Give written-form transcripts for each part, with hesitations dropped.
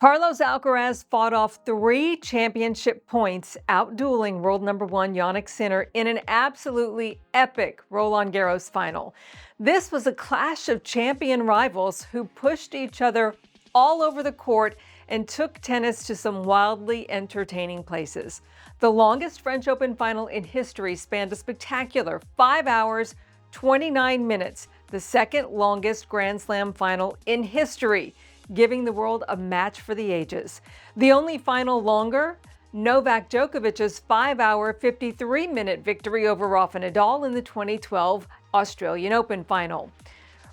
Carlos Alcaraz fought off 3 championship points, outdueling world number 1 Jannik Sinner in an absolutely epic Roland Garros final. This was a clash of champion rivals who pushed each other all over the court and took tennis to some wildly entertaining places. The longest French Open final in history spanned a spectacular 5 hours, 29 minutes, the second longest Grand Slam final in history, giving the world a match for the ages. The only final longer, Novak Djokovic's 5-hour, 53-minute victory over Rafa Nadal in the 2012 Australian Open final.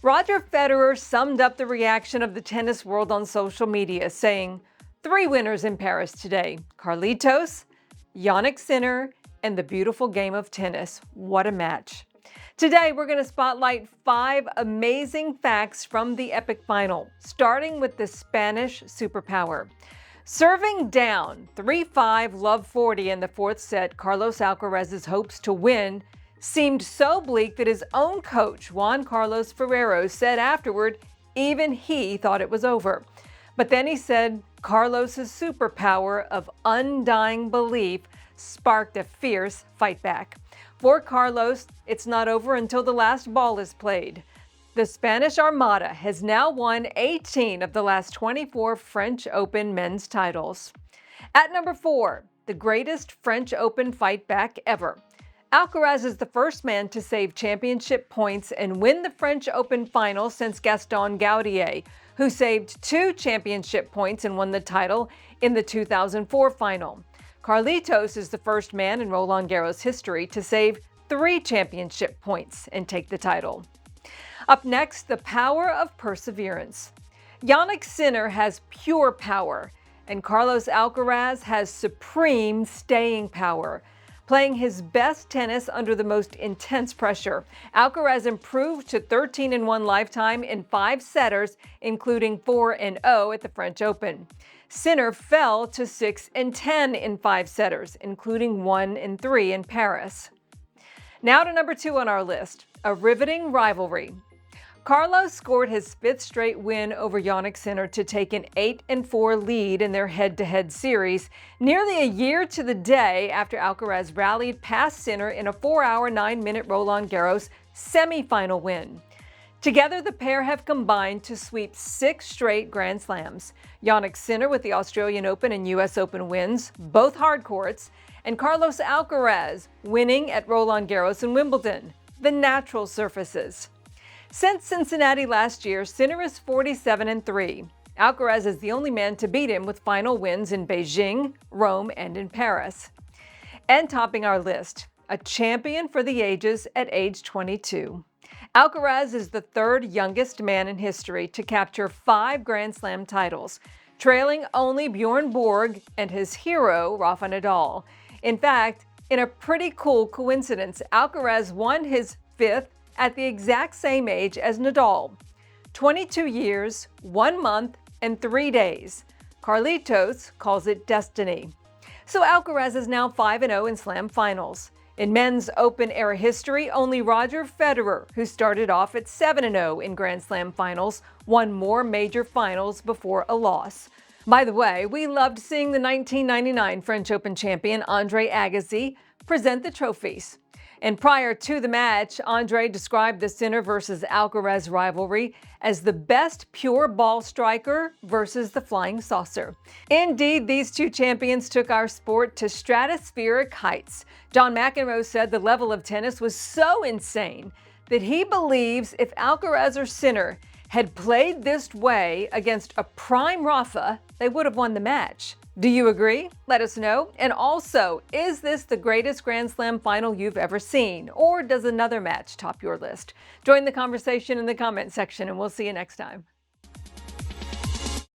Roger Federer summed up the reaction of the tennis world on social media, saying, "3 winners in Paris today: Carlitos, Jannik Sinner, and the beautiful game of tennis. What a match." Today, we're going to spotlight 5 amazing facts from the epic final, starting with the Spanish Superpower. Serving down 3-5 love 40 in the 4th set, Carlos Alcaraz's hopes to win seemed so bleak that his own coach, Juan Carlos Ferrero, said afterward even he thought it was over. But then he said Carlos's superpower of undying belief sparked a fierce fight back. For Carlos, it's not over until the last ball is played. The Spanish Armada has now won 18 of the last 24 French Open men's titles. At number 4, the greatest French Open fight back ever. Alcaraz is the first man to save championship points and win the French Open final since Gaston Gaudier, who saved 2 championship points and won the title in the 2004 final. Carlitos is the first man in Roland Garros history to save 3 championship points and take the title. Up next, the power of perseverance. Jannik Sinner has pure power, and Carlos Alcaraz has supreme staying power. Playing his best tennis under the most intense pressure, Alcaraz improved to 13-1 lifetime in 5 setters, including 4-0 at the French Open. Sinner fell to 6-10 in 5 setters, including 1-3 in Paris. Now to number 2 on our list, a riveting rivalry. Carlos scored his 5th straight win over Jannik Sinner to take an 8-4 lead in their head-to-head series, nearly a year to the day after Alcaraz rallied past Sinner in a 4-hour, 9-minute Roland Garros semifinal win. Together, the pair have combined to sweep 6 straight Grand Slams. Jannik Sinner with the Australian Open and US Open wins, both hard courts, and Carlos Alcaraz winning at Roland Garros and Wimbledon, the natural surfaces. Since Cincinnati last year, Sinner is 47-3. Alcaraz is the only man to beat him with final wins in Beijing, Rome, and in Paris. And topping our list, a champion for the ages at age 22. Alcaraz is the 3rd youngest man in history to capture 5 Grand Slam titles, trailing only Bjorn Borg and his hero, Rafa Nadal. In fact, in a pretty cool coincidence, Alcaraz won his 5th at the exact same age as Nadal. 22 years, 1 month, and 3 days. Carlitos calls it destiny. So Alcaraz is now 5-0 in Slam finals. In men's Open-era history, only Roger Federer, who started off at 7-0 in Grand Slam finals, won more major finals before a loss. By the way, we loved seeing the 1999 French Open champion Andre Agassi present the trophies. And prior to the match, Andre described the Sinner versus Alcaraz rivalry as the best pure ball striker versus the flying saucer. Indeed, these 2 champions took our sport to stratospheric heights. John McEnroe said the level of tennis was so insane that he believes if Alcaraz or Sinner had played this way against a prime Rafa, they would have won the match. Do you agree? Let us know. And also, is this the greatest Grand Slam final you've ever seen? Or does another match top your list? Join the conversation in the comment section, and we'll see you next time.